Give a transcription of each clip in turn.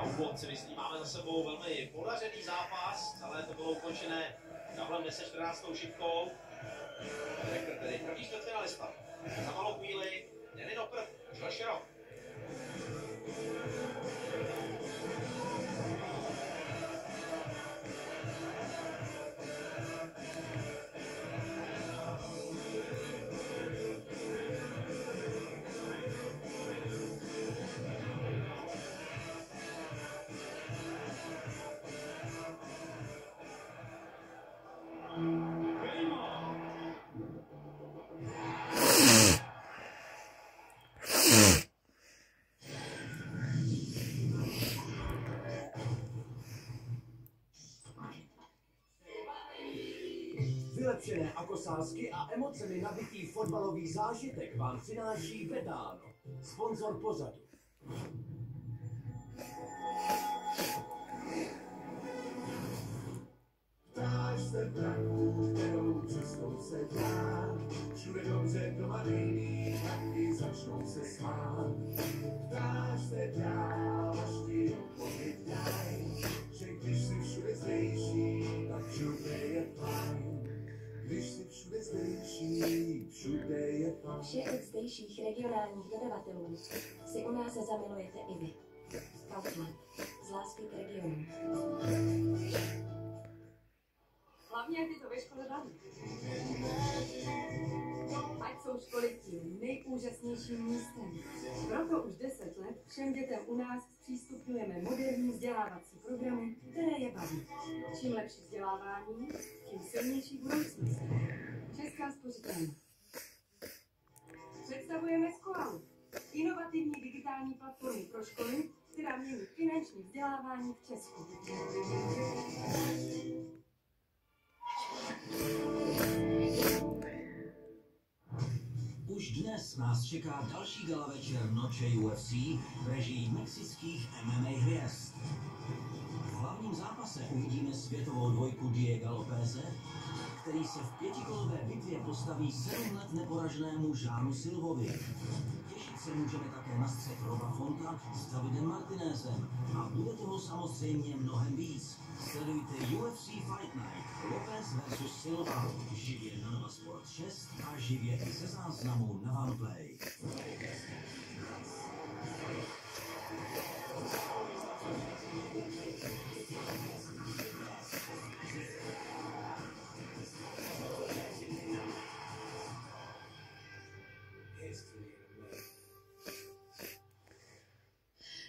úvod si myslím, máme za sebou velmi podařený zápas, celé to bylo ukončené doublem 10-14 šipkou. Tedy první čtvrtfinalista. Za malou chvíli Danny Nopr, Joel Sherrock. Vylepšené akosázky a emocemi nabitý fotbalový zážitek vám přináší Betano, sponzor pořadu. Ptáš se prachu, kterou cestou se dá, všude dobře doma nejví, taky začnou se smát. Ptáš se dál, až ti odpověď daj, že když jsi všude zdejší, tak všude je fajn. Když jsi všude zdejší, všude je fajn. Všech zdejších regionálních dodavatelů si u nás zamilujete i vy. Kaufland. Z lásky k regionu. Hlavně, ať je to ve škole baví. Ať jsou školy tím nejúžasnějším místem. Proto už 10 let všem dětem u nás zpřístupňujeme moderní vzdělávací programy, které je baví. Čím lepší vzdělávání, tím silnější budoucnost. Česká spořitelna. Představujeme Skoalu. Inovativní digitální platformu pro školy, která mění finanční vzdělávání v Česku. Už dnes nás čeká další gala večer Noche UFC v režii mexických MMA hvězd. V hlavním zápase uvidíme světovou dvojku Diega Lopeze, který se v pětikolové bitvě postaví 7 let neporaženému Žánu Silvovi. Těšit se můžeme také na střet Roba Fonta s Davidem Martinezem a bude toho samozřejmě mnohem víc. Sledujte UFC Fight Night, Lopez vs. Silva, živě na Nova Sport 6 a živě i se záznamu na OnePlay.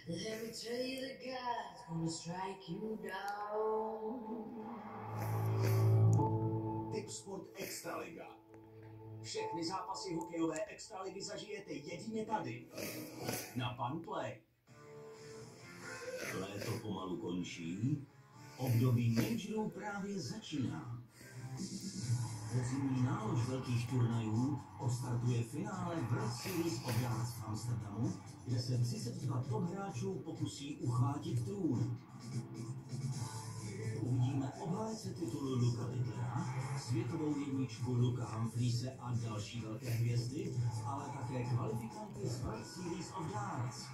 Let me tell you the God's gonna strike you down. Tipsport Extraliga. Všechny zápasy hokejové extraligy zažijete jedině tady. Na OnePlay. Léto pomalu končí, období majorů právě začíná. Podzimní nálož velkých turnajů odstartuje finále World Series of Darts v Amsterdamu, kde se 32 top hráčů pokusí uchvátit trůn. Uvidíme obhájce titulu Luka Littlera, světovou jedničku Luka Humphreys a další velké hvězdy, ale také kvalifikanty z World Series of Darts.